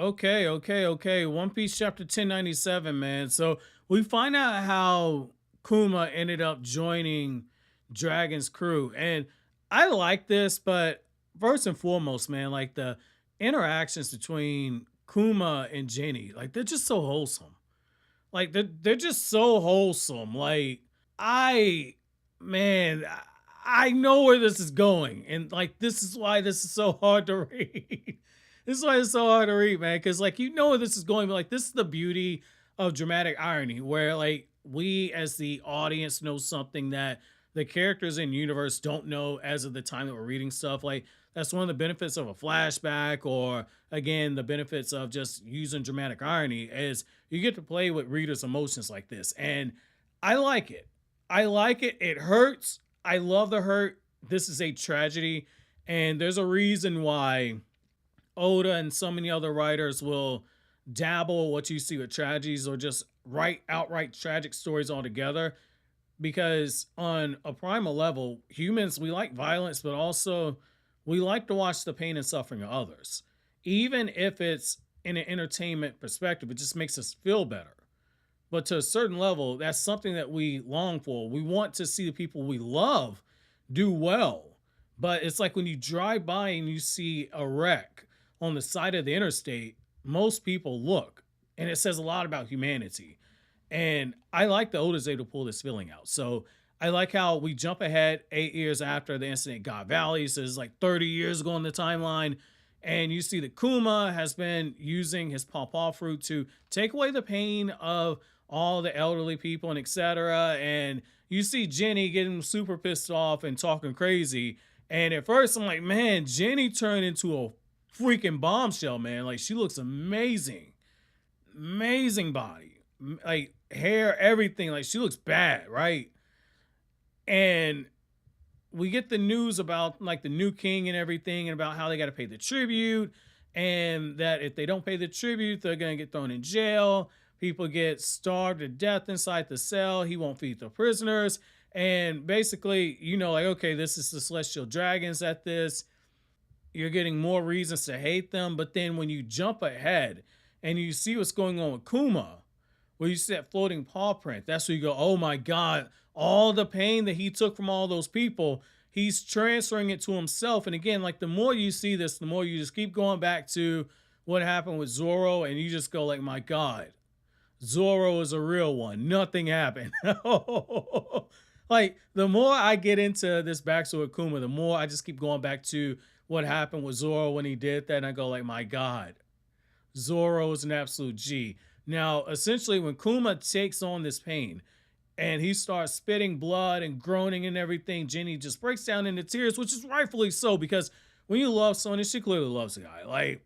Okay. One Piece chapter 1097, man. So we find out how Kuma ended up joining Dragon's crew. And I like this, but first and foremost, man, like the interactions between Kuma and Ginny, like they're just so wholesome. Like they're just so wholesome. Like I man, I know where this is going. And like this is why this is so hard to read. This is why it's so hard to read, man. Cause like you know where this is going, but like this is the beauty of dramatic irony, where like we as the audience know something that the characters in universe don't know as of the time that we're reading stuff. Like that's one of the benefits of a flashback, or again, the benefits of just using dramatic irony is you get to play with readers' emotions like this. And I like it. I like it. It hurts. I love the hurt. This is a tragedy. And there's a reason why Oda and so many other writers will dabble what you see with tragedies or just write outright tragic stories altogether. Because on a primal level, humans, we like violence, but also we like to watch the pain and suffering of others. Even if it's in an entertainment perspective, it just makes us feel better. But to a certain level, that's something that we long for. We want to see the people we love do well. But it's like when you drive by and you see a wreck on the side of the interstate, most people look. And it says a lot about humanity. And I like the Oda's able to pull this feeling out. So I like how we jump ahead 8 years after the incident in God Valley. So it's like 30 years ago in the timeline. And you see that Kuma has been using his pawpaw fruit to take away the pain of all the elderly people and etc. And you see Jenny getting super pissed off and talking crazy. And at first I'm like, man, Jenny turned into a freaking bombshell, man. Like she looks amazing. Amazing body. Like hair, everything. Like she looks bad, right? And we get the news about like the new king and everything, and about how they got to pay the tribute, and that if they don't pay the tribute, they're gonna get thrown in jail. People get starved to death inside the cell. He won't feed the prisoners. And basically, you know, like, okay, this is the celestial dragons at this. You're getting more reasons to hate them. But then when you jump ahead and you see what's going on with Kuma, where you see that floating paw print, that's where you go, oh my God, all the pain that he took from all those people, he's transferring it to himself. And again, like the more you see this, the more you just keep going back to what happened with Zoro, and you just go like, my God, Zoro is a real one. Nothing happened. Like the more I get into this backstory with Kuma, the more I just keep going back to what happened with Zoro when he did that. And I go like, my God, Zoro is an absolute G. Now, essentially, when Kuma takes on this pain and he starts spitting blood and groaning and everything, Jenny just breaks down into tears, which is rightfully so, because when you love someone, and she clearly loves the guy, like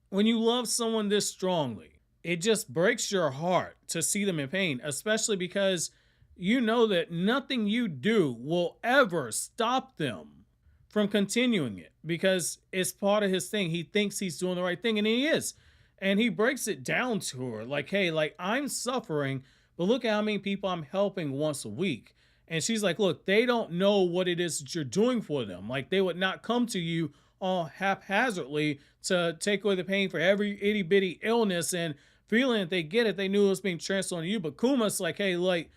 when you love someone this strongly, it just breaks your heart to see them in pain, especially because you know that nothing you do will ever stop them from continuing it, because it's part of his thing. He thinks he's doing the right thing, and he is. And he breaks it down to her like, hey, like I'm suffering, but look at how many people I'm helping once a week. And she's like, look, they don't know what it is that you're doing for them. Like they would not come to you all haphazardly to take away the pain for every itty bitty illness, and feeling that they get it, they knew it was being transferred on you. But Kuma's like, hey, like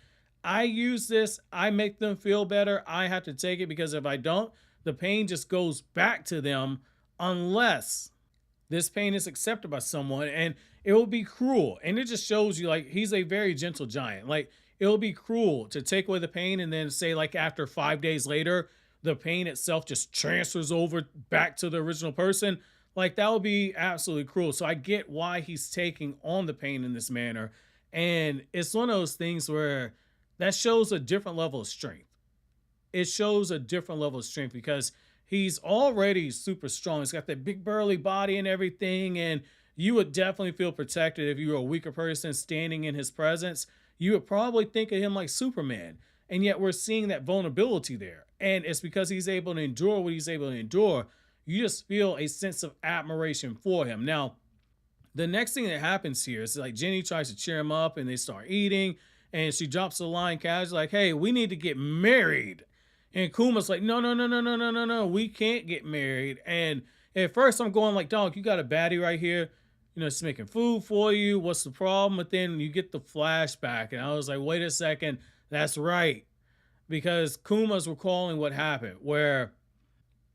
I use this, I make them feel better. I have to take it, because if I don't, the pain just goes back to them, unless this pain is accepted by someone, and it will be cruel. And it just shows you like he's a very gentle giant. Like it'll be cruel to take away the pain and then say like after 5 days later, the pain itself just transfers over back to the original person. Like that would be absolutely cruel. So I get why he's taking on the pain in this manner. And it's one of those things where that shows a different level of strength. It shows a different level of strength, because he's already super strong. He's got that big burly body and everything. And you would definitely feel protected if you were a weaker person standing in his presence. You would probably think of him like Superman. And yet we're seeing that vulnerability there. And it's because he's able to endure what he's able to endure. You just feel a sense of admiration for him. Now, the next thing that happens here is like Jenny tries to cheer him up and they start eating. And she drops a line casually like, hey, we need to get married. And Kuma's like, no, we can't get married. And at first I'm going like, dog, you got a baddie right here. She's making food for you. What's the problem? But then you get the flashback, and I was like, wait a second, that's right. Because Kuma's recalling what happened, where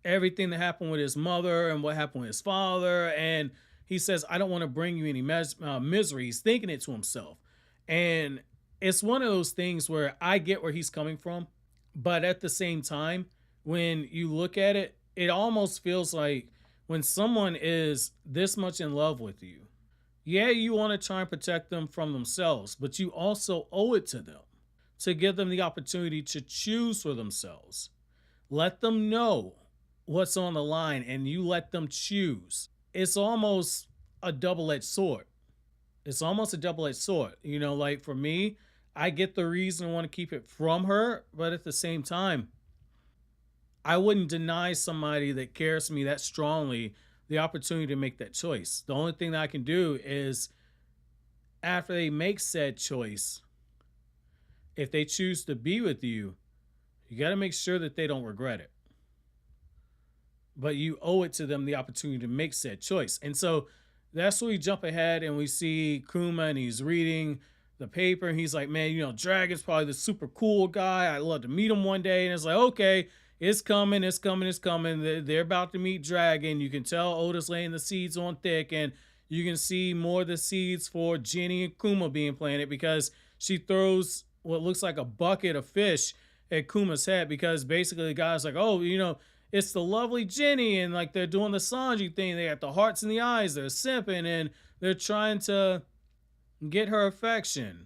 everything that happened with his mother and what happened with his father. And he says, I don't want to bring you any misery. He's thinking it to himself. And it's one of those things where I get where he's coming from. But at the same time, when you look at it, it almost feels like when someone is this much in love with you, yeah, you want to try and protect them from themselves, but you also owe it to them to give them the opportunity to choose for themselves. Let them know what's on the line and you let them choose. It's almost a double edged sword. It's almost a double edged sword. Like for me, I get the reason I want to keep it from her, but at the same time, I wouldn't deny somebody that cares for me that strongly the opportunity to make that choice. The only thing that I can do is after they make said choice, if they choose to be with you, you got to make sure that they don't regret it. But you owe it to them the opportunity to make said choice. And so that's where we jump ahead and we see Kuma and he's reading the paper and he's like, man, Dragon's probably the super cool guy. I'd love to meet him one day. And it's like, okay, it's coming, it's coming, it's coming. They're about to meet Dragon. You can tell Oda's laying the seeds on thick, and you can see more of the seeds for Ginny and Kuma being planted because she throws what looks like a bucket of fish at Kuma's head because basically the guy's like, oh, it's the lovely Ginny, and like they're doing the Sanji thing. They got the hearts in the eyes. They're simping, and they're trying to get her affection.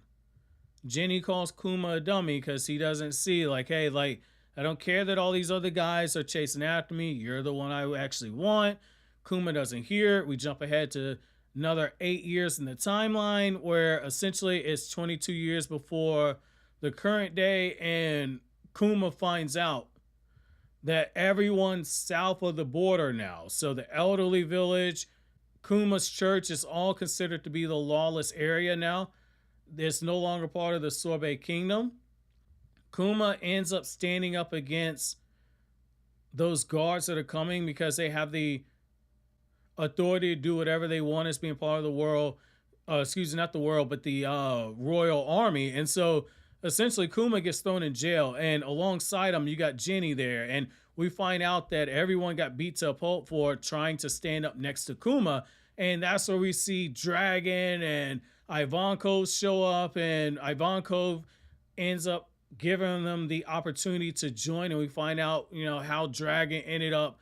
Ginny calls Kuma a dummy because he doesn't see, like, hey, like, I don't care that all these other guys are chasing after me. You're the one I actually want. Kuma doesn't hear it. We jump ahead to another 8 years in the timeline where essentially it's 22 years before the current day, and Kuma finds out that everyone's south of the border now. So the elderly village, Kuma's church is all considered to be the lawless area now. It's no longer part of the Sorbet Kingdom. Kuma ends up standing up against those guards that are coming because they have the authority to do whatever they want as being part of the world. Not the world, but the royal army. And so essentially Kuma gets thrown in jail, and alongside him you got Ginny there, and we find out that everyone got beat to a pulp for trying to stand up next to Kuma. And that's where we see Dragon and Ivankov show up, and Ivankov ends up giving them the opportunity to join, and we find out how Dragon ended up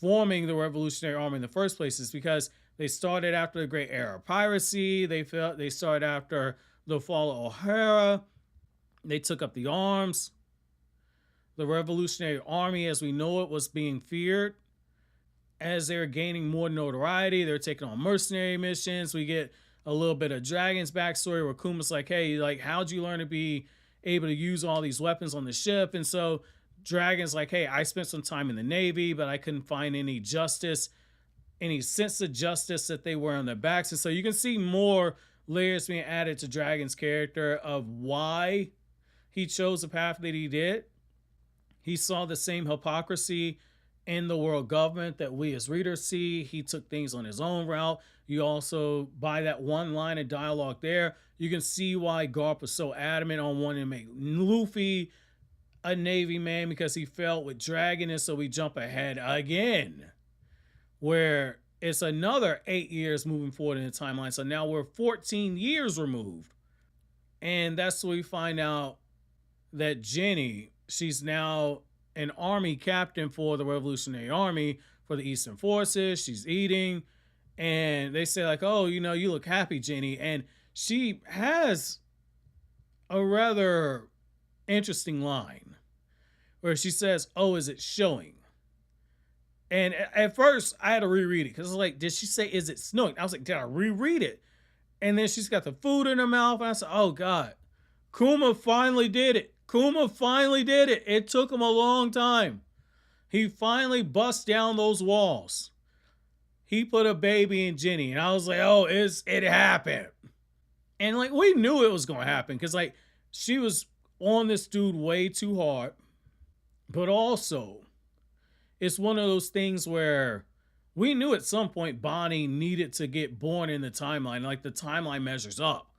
forming the Revolutionary Army in the first place is because they started after the Great Era of Piracy. They started after the fall of O'Hara. They took up the arms. The Revolutionary Army, as we know it, was being feared. As they're gaining more notoriety, they're taking on mercenary missions. We get a little bit of Dragon's backstory where Kuma's like, hey, like, how'd you learn to be able to use all these weapons on the ship? And so Dragon's like, hey, I spent some time in the Navy, but I couldn't find any justice, any sense of justice that they were on their backs. And so you can see more layers being added to Dragon's character of why he chose the path that he did. He saw the same hypocrisy in the world government that we as readers see. He took things on his own route. You also, by that one line of dialogue there, you can see why Garp was so adamant on wanting to make Luffy a Navy man because he felt with Dragon. And so we jump ahead again, where it's another 8 years moving forward in the timeline. So now we're 14 years removed. And that's where we find out that Ginny, she's now an army captain for the Revolutionary Army for the Eastern Forces. She's eating, and they say like, oh, you look happy, Ginny. And she has a rather interesting line where she says, oh, is it showing? And at first I had to reread it because I was like, did she say, is it snowing? I was like, did I reread it? And then she's got the food in her mouth. And I said, oh God, Kuma finally did it. Kuma finally did it. It took him a long time. He finally bust down those walls. He put a baby in Ginny. And I was like, oh, it happened. And like, we knew it was going to happen because like she was on this dude way too hard. But also, it's one of those things where We knew at some point Bonnie needed to get born in the timeline, like the timeline measures up.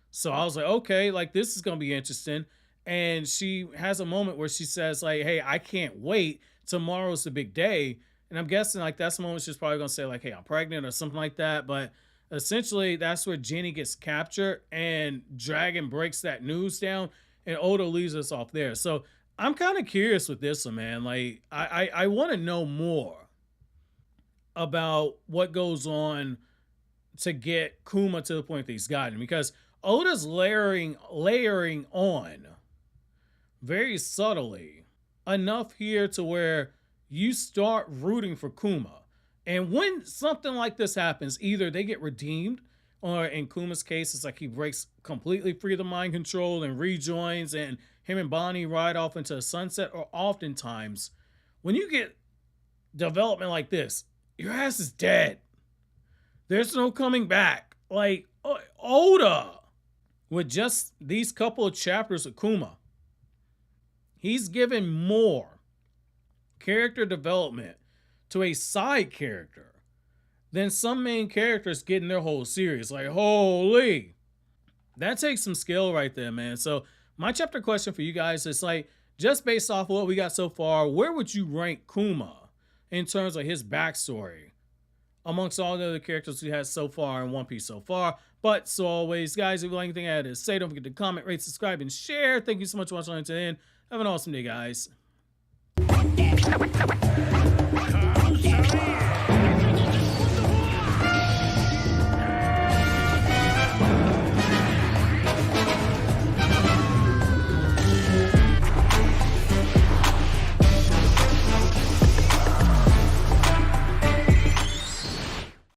So I was like, okay, like this is gonna be interesting. And she has a moment where she says, like, hey, I can't wait. Tomorrow's the big day. And I'm guessing like that's the moment she's probably gonna say, like, hey, I'm pregnant or something like that. But essentially that's where Jenny gets captured and Dragon breaks that news down and Oda leaves us off there. So I'm kind of curious with this one, man. Like I want to know more about what goes on to get Kuma to the point that he's gotten, because Oda's layering on very subtly enough here to where you start rooting for Kuma. And when something like this happens, either they get redeemed, or in Kuma's case, it's like he breaks completely free of the mind control and rejoins, and him and Bonnie ride off into the sunset, or oftentimes, when you get development like this, your ass is dead. There's no coming back. Like, Oda, with just these couple of chapters of Kuma, he's given more character development to a side character than some main characters get in their whole series. Like, holy, that takes some skill right there, man. So my chapter question for you guys is, like, just based off of what we got so far, where would you rank Kuma in terms of his backstory amongst all the other characters we had so far in One Piece so far? But so always, guys, if you like anything I had to say, don't forget to comment, rate, subscribe, and share. Thank you so much for watching until the end. Have an awesome day, guys.